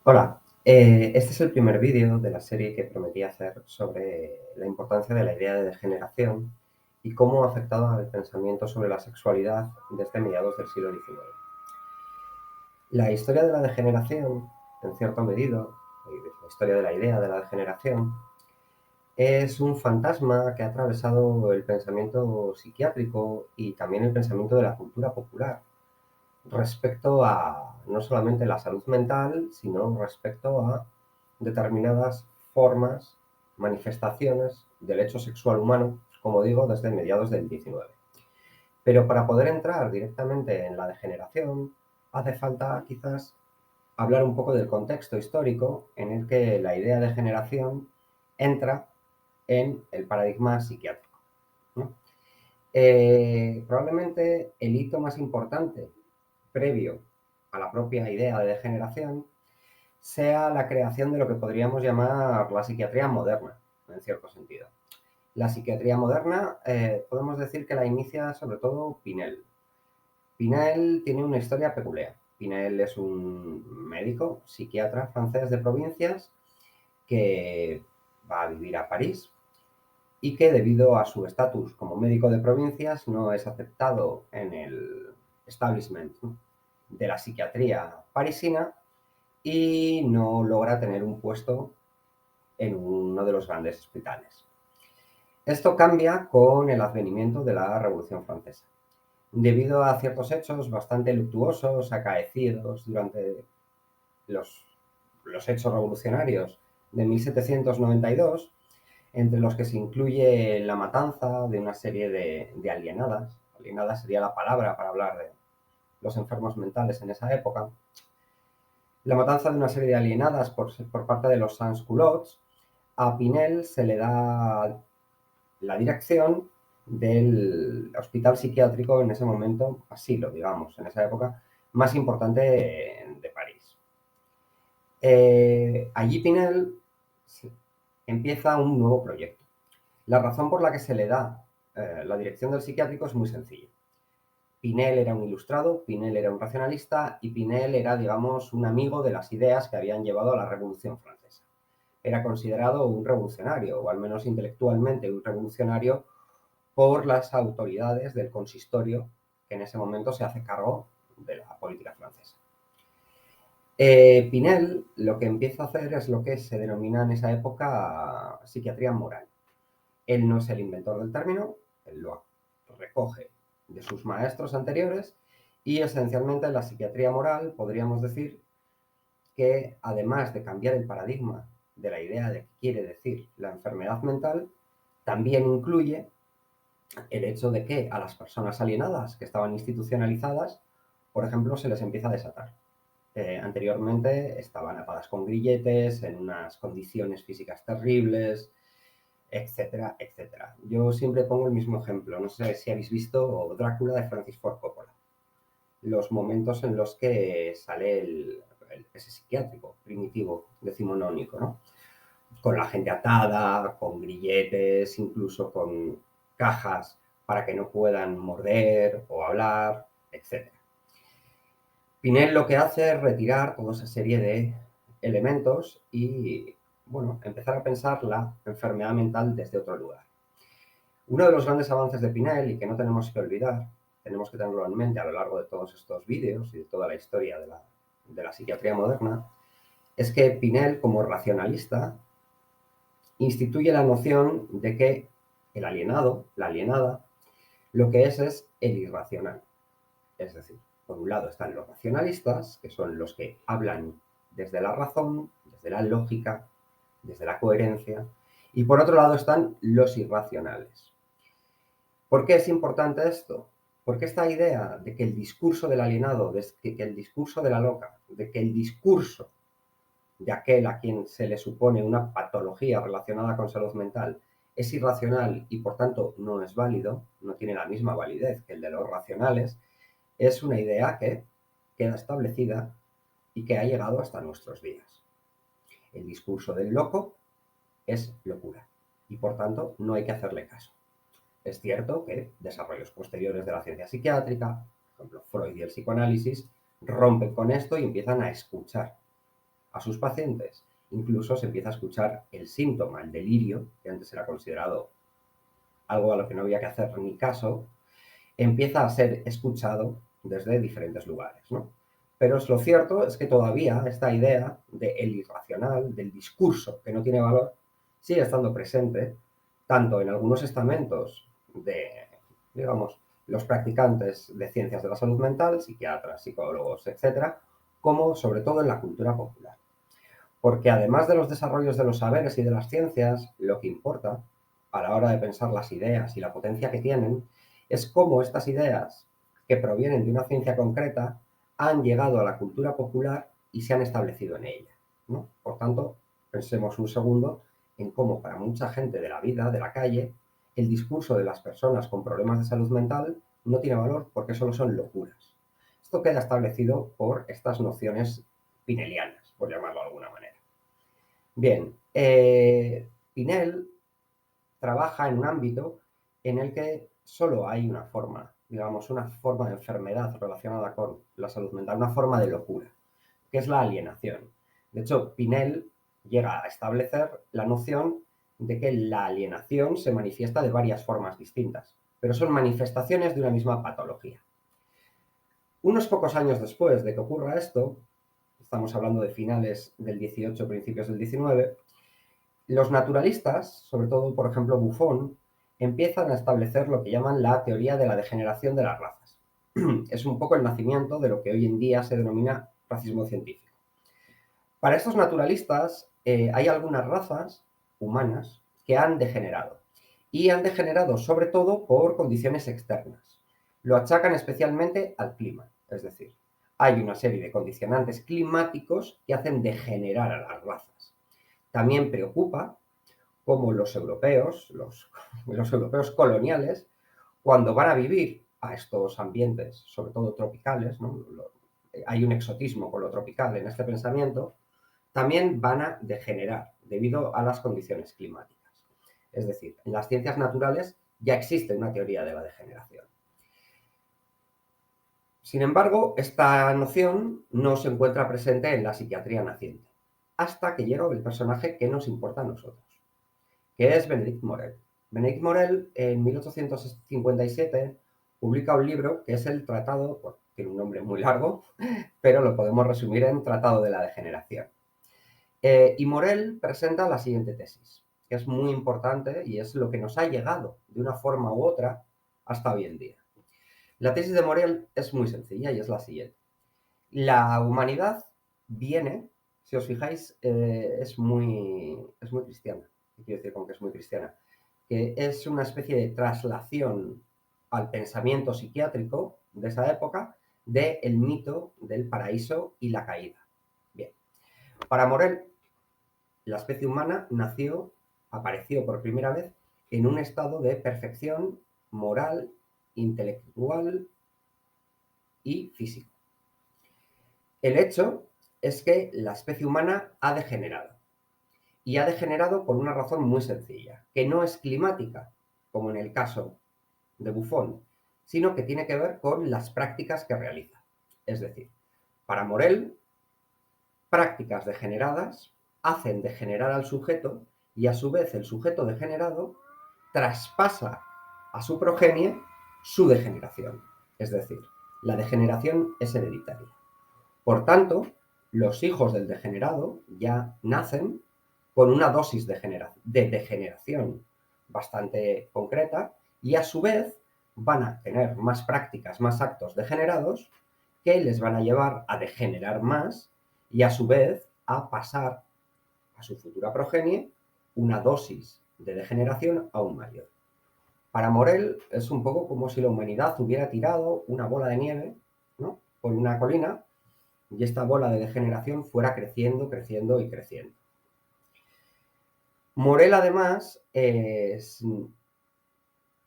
Hola, este es el primer vídeo de la serie que prometí hacer sobre la importancia de la idea de degeneración y cómo ha afectado al pensamiento sobre la sexualidad desde mediados del siglo XIX. La historia de la degeneración, en cierto medido, la historia de la idea de la degeneración, es un fantasma que ha atravesado el pensamiento psiquiátrico y también el pensamiento de la cultura popular respecto a no solamente la salud mental, sino respecto a determinadas formas, manifestaciones del hecho sexual humano, como digo, desde mediados del XIX. Pero para poder entrar directamente en la degeneración, hace falta quizás hablar un poco del contexto histórico en el que la idea de generación entra en el paradigma psiquiátrico, ¿no? Probablemente el hito más importante previo a la propia idea de degeneración sea la creación de lo que podríamos llamar la psiquiatría moderna, en cierto sentido. La psiquiatría moderna podemos decir que la inicia sobre todo Pinel. Pinel tiene una historia peculiar. Pinel es un médico, psiquiatra francés de provincias que va a vivir a París y que debido a su estatus como médico de provincias no es aceptado en el establishment, ¿no?, de la psiquiatría parisina y no logra tener un puesto en uno de los grandes hospitales. Esto cambia con el advenimiento de la Revolución Francesa. Debido a ciertos hechos bastante luctuosos acaecidos durante los, los hechos revolucionarios de 1792, entre los que se incluye la matanza de una serie de alienadas. Alienadas sería la palabra para hablar de los enfermos mentales en esa época. La matanza de una serie de alienadas por parte de los sans-culottes. A Pinel se le da la dirección del hospital psiquiátrico en ese momento, asilo, digamos, en esa época, más importante de París. Allí Pinel empieza un nuevo proyecto. La razón por la que se le da la dirección del psiquiátrico es muy sencilla. Pinel era un ilustrado, Pinel era un racionalista y Pinel era, digamos, un amigo de las ideas que habían llevado a la Revolución Francesa. Era considerado un revolucionario, o al menos intelectualmente un revolucionario, por las autoridades del consistorio que en ese momento se hace cargo de la política francesa. Pinel lo que empieza a hacer es lo que se denomina en esa época psiquiatría moral. Él no es el inventor del término, él lo recoge de sus maestros anteriores y esencialmente en la psiquiatría moral podríamos decir que además de cambiar el paradigma de la idea de qué quiere decir la enfermedad mental, también incluye el hecho de que a las personas alienadas que estaban institucionalizadas, por ejemplo, se les empieza a desatar. Anteriormente estaban atadas con grilletes, en unas condiciones físicas terribles, etcétera, etcétera. Yo siempre pongo el mismo ejemplo. No sé si habéis visto Drácula de Francis Ford Coppola. Los momentos en los que sale ese psiquiátrico primitivo, decimonónico, ¿no? Con la gente atada, con grilletes, incluso con cajas para que no puedan morder o hablar, etcétera. Pinel lo que hace es retirar toda esa serie de elementos y, bueno, empezar a pensar la enfermedad mental desde otro lugar. Uno de los grandes avances de Pinel, y que no tenemos que olvidar, tenemos que tenerlo en mente a lo largo de todos estos vídeos y de toda la historia de la psiquiatría moderna, es que Pinel, como racionalista, instituye la noción de que el alienado, la alienada, lo que es el irracional. Es decir, por un lado están los racionalistas, que son los que hablan desde la razón, desde la lógica, desde la coherencia, y por otro lado están los irracionales. ¿Por qué es importante esto? Porque esta idea de que el discurso del alienado, de que el discurso de la loca, de que el discurso de aquel a quien se le supone una patología relacionada con salud mental es irracional y por tanto no es válido, no tiene la misma validez que el de los racionales, es una idea que queda establecida y que ha llegado hasta nuestros días. El discurso del loco es locura y por tanto no hay que hacerle caso. Es cierto que desarrollos posteriores de la ciencia psiquiátrica, por ejemplo Freud y el psicoanálisis, rompen con esto y empiezan a escuchar a sus pacientes, incluso se empieza a escuchar el síntoma, el delirio, que antes era considerado algo a lo que no había que hacer ni caso, empieza a ser escuchado desde diferentes lugares, ¿no? Pero lo cierto es que todavía esta idea del irracional, del discurso que no tiene valor, sigue estando presente tanto en algunos estamentos de, digamos, los practicantes de ciencias de la salud mental, psiquiatras, psicólogos, etcétera, como sobre todo en la cultura popular. Porque además de los desarrollos de los saberes y de las ciencias, lo que importa a la hora de pensar las ideas y la potencia que tienen es cómo estas ideas que provienen de una ciencia concreta han llegado a la cultura popular y se han establecido en ella, ¿no? Por tanto, pensemos un segundo en cómo para mucha gente de la vida, de la calle, el discurso de las personas con problemas de salud mental no tiene valor porque solo son locuras. Esto queda establecido por estas nociones pinelianas, por llamarlo de alguna manera. Bien, Pinel trabaja en un ámbito en el que solo hay una forma, digamos, una forma de enfermedad relacionada con la salud mental, una forma de locura, que es la alienación. De hecho, Pinel llega a establecer la noción de que la alienación se manifiesta de varias formas distintas, pero son manifestaciones de una misma patología. Unos pocos años después de que ocurra esto, estamos hablando de finales del 18, principios del 19, los naturalistas, sobre todo, por ejemplo, Buffon, empiezan a establecer lo que llaman la teoría de la degeneración de las razas. Es un poco el nacimiento de lo que hoy en día se denomina racismo científico. Para estos naturalistas, hay algunas razas humanas que han degenerado. Y han degenerado sobre todo por condiciones externas. Lo achacan especialmente al clima. Es decir, hay una serie de condicionantes climáticos que hacen degenerar a las razas. También preocupa cómo los europeos, los europeos coloniales, cuando van a vivir a estos ambientes, sobre todo tropicales, ¿no? Hay un exotismo con lo tropical en este pensamiento, también van a degenerar debido a las condiciones climáticas. Es decir, en las ciencias naturales ya existe una teoría de la degeneración. Sin embargo, esta noción no se encuentra presente en la psiquiatría naciente, hasta que llega el personaje que nos importa a nosotros, que es Benedict Morel. Benedict Morel, en 1857, publica un libro que es el Tratado, bueno, tiene un nombre muy largo, pero lo podemos resumir en Tratado de la Degeneración. Y Morel presenta la siguiente tesis, que es muy importante y es lo que nos ha llegado de una forma u otra hasta hoy en día. La tesis de Morel es muy sencilla y es la siguiente. La humanidad viene, si os fijáis, es muy cristiana. ¿Qué quiero decir con que es muy cristiana? Que es una especie de traslación al pensamiento psiquiátrico de esa época del mito del paraíso y la caída. Bien, para Morel, la especie humana apareció por primera vez en un estado de perfección moral, intelectual y físico. El hecho es que la especie humana ha degenerado. Y ha degenerado por una razón muy sencilla, que no es climática, como en el caso de Buffon, sino que tiene que ver con las prácticas que realiza. Es decir, para Morel, prácticas degeneradas hacen degenerar al sujeto y a su vez el sujeto degenerado traspasa a su progenie su degeneración. Es decir, la degeneración es hereditaria. Por tanto, los hijos del degenerado ya nacen con una dosis de degeneración bastante concreta y a su vez van a tener más prácticas, más actos degenerados que les van a llevar a degenerar más y a su vez a pasar a su futura progenie una dosis de degeneración aún mayor. Para Morel es un poco como si la humanidad hubiera tirado una bola de nieve, ¿no?, por una colina y esta bola de degeneración fuera creciendo, creciendo y creciendo. Morel, además,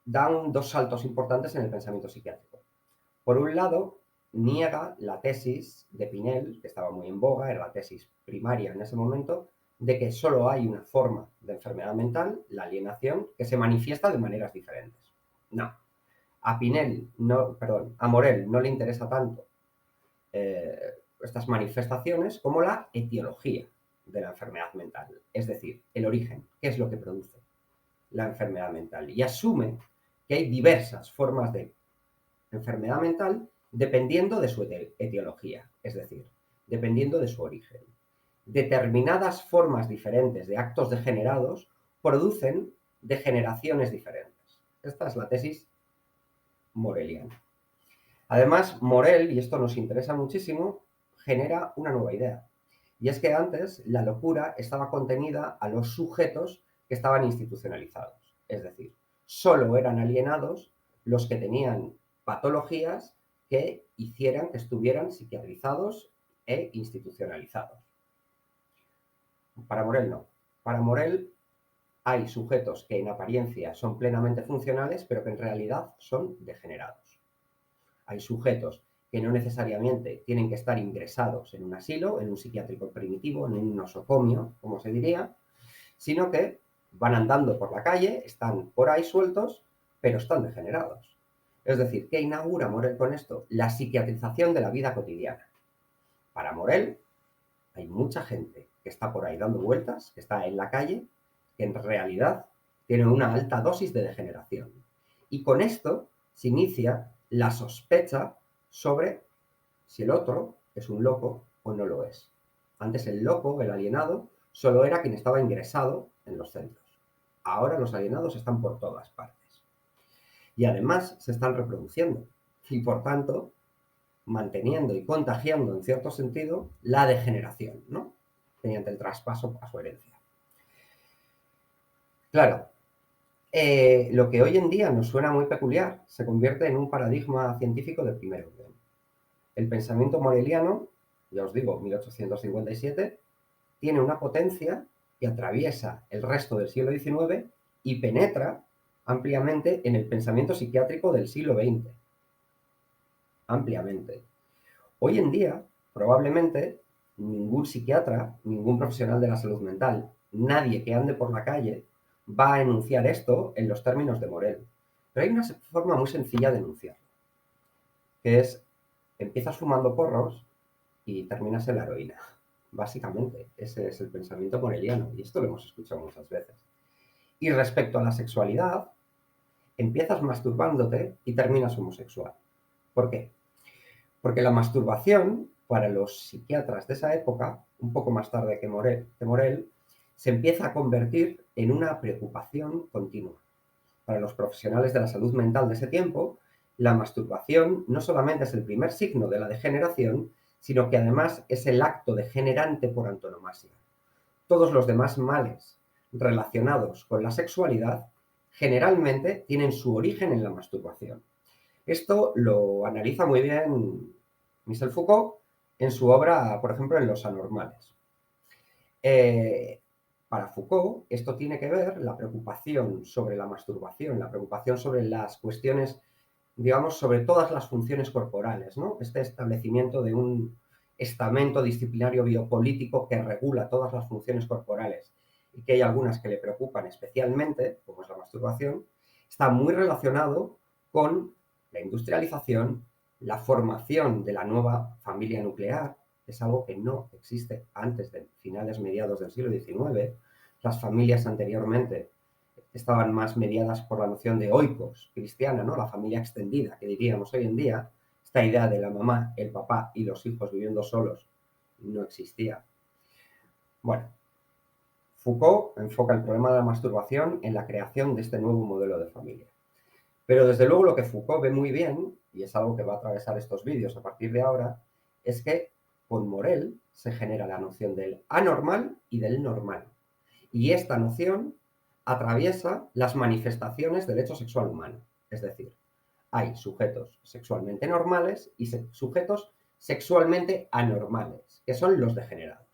da dos saltos importantes en el pensamiento psiquiátrico. Por un lado, niega la tesis de Pinel, que estaba muy en boga, era la tesis primaria en ese momento, de que solo hay una forma de enfermedad mental, la alienación, que se manifiesta de maneras diferentes. No. A Morel no le interesa tanto estas manifestaciones como la etiología de la enfermedad mental, es decir, el origen, qué es lo que produce la enfermedad mental, y asume que hay diversas formas de enfermedad mental dependiendo de su etiología, es decir, dependiendo de su origen. Determinadas formas diferentes de actos degenerados producen degeneraciones diferentes. Esta es la tesis moreliana. Además, Morel, y esto nos interesa muchísimo, genera una nueva idea. Y es que antes la locura estaba contenida a los sujetos que estaban institucionalizados. Es decir, solo eran alienados los que tenían patologías que hicieran que estuvieran psiquiatrizados e institucionalizados. Para Morel no. Para Morel hay sujetos que en apariencia son plenamente funcionales, pero que en realidad son degenerados. Hay sujetos que no necesariamente tienen que estar ingresados en un asilo, en un psiquiátrico primitivo, en un nosocomio, como se diría, sino que van andando por la calle, están por ahí sueltos, pero están degenerados. Es decir, ¿qué inaugura Morel con esto? La psiquiatrización de la vida cotidiana. Para Morel hay mucha gente que está por ahí dando vueltas, que está en la calle, que en realidad tiene una alta dosis de degeneración. Y con esto se inicia la sospecha sobre si el otro es un loco o no lo es. Antes el loco, el alienado, solo era quien estaba ingresado en los centros. Ahora los alienados están por todas partes. Y además se están reproduciendo. Y por tanto, manteniendo y contagiando en cierto sentido la degeneración, ¿no? Mediante el traspaso a su herencia. Claro, lo que hoy en día nos suena muy peculiar se convierte en un paradigma científico de primer orden. El pensamiento moreliano, ya os digo, 1857, tiene una potencia que atraviesa el resto del siglo XIX y penetra ampliamente en el pensamiento psiquiátrico del siglo XX. Ampliamente. Hoy en día, probablemente, ningún psiquiatra, ningún profesional de la salud mental, nadie que ande por la calle, va a enunciar esto en los términos de Morel. Pero hay una forma muy sencilla de enunciarlo, que es, empiezas fumando porros y terminas en la heroína. Básicamente, ese es el pensamiento moreliano, y esto lo hemos escuchado muchas veces. Y respecto a la sexualidad, empiezas masturbándote y terminas homosexual. ¿Por qué? Porque la masturbación, para los psiquiatras de esa época, un poco más tarde que Morel, se empieza a convertir en una preocupación continua. Para los profesionales de la salud mental de ese tiempo, la masturbación no solamente es el primer signo de la degeneración, sino que además es el acto degenerante por antonomasia. Todos los demás males relacionados con la sexualidad generalmente tienen su origen en la masturbación. Esto lo analiza muy bien Michel Foucault en su obra, por ejemplo, en Los anormales. Para Foucault, esto tiene que ver, la preocupación sobre la masturbación, la preocupación sobre las cuestiones, digamos, sobre todas las funciones corporales, ¿no? Este establecimiento de un estamento disciplinario biopolítico que regula todas las funciones corporales y que hay algunas que le preocupan especialmente, como es la masturbación, está muy relacionado con la industrialización, la formación de la nueva familia nuclear, es algo que no existe antes de finales, mediados del siglo XIX. Las familias anteriormente estaban más mediadas por la noción de oikos cristiana, ¿no? La familia extendida, que diríamos hoy en día. Esta idea de la mamá, el papá y los hijos viviendo solos no existía. Bueno, Foucault enfoca el problema de la masturbación en la creación de este nuevo modelo de familia. Pero desde luego lo que Foucault ve muy bien, y es algo que va a atravesar estos vídeos a partir de ahora, es que con Morel se genera la noción del anormal y del normal. Y esta noción atraviesa las manifestaciones del hecho sexual humano. Es decir, hay sujetos sexualmente normales y sujetos sexualmente anormales, que son los degenerados.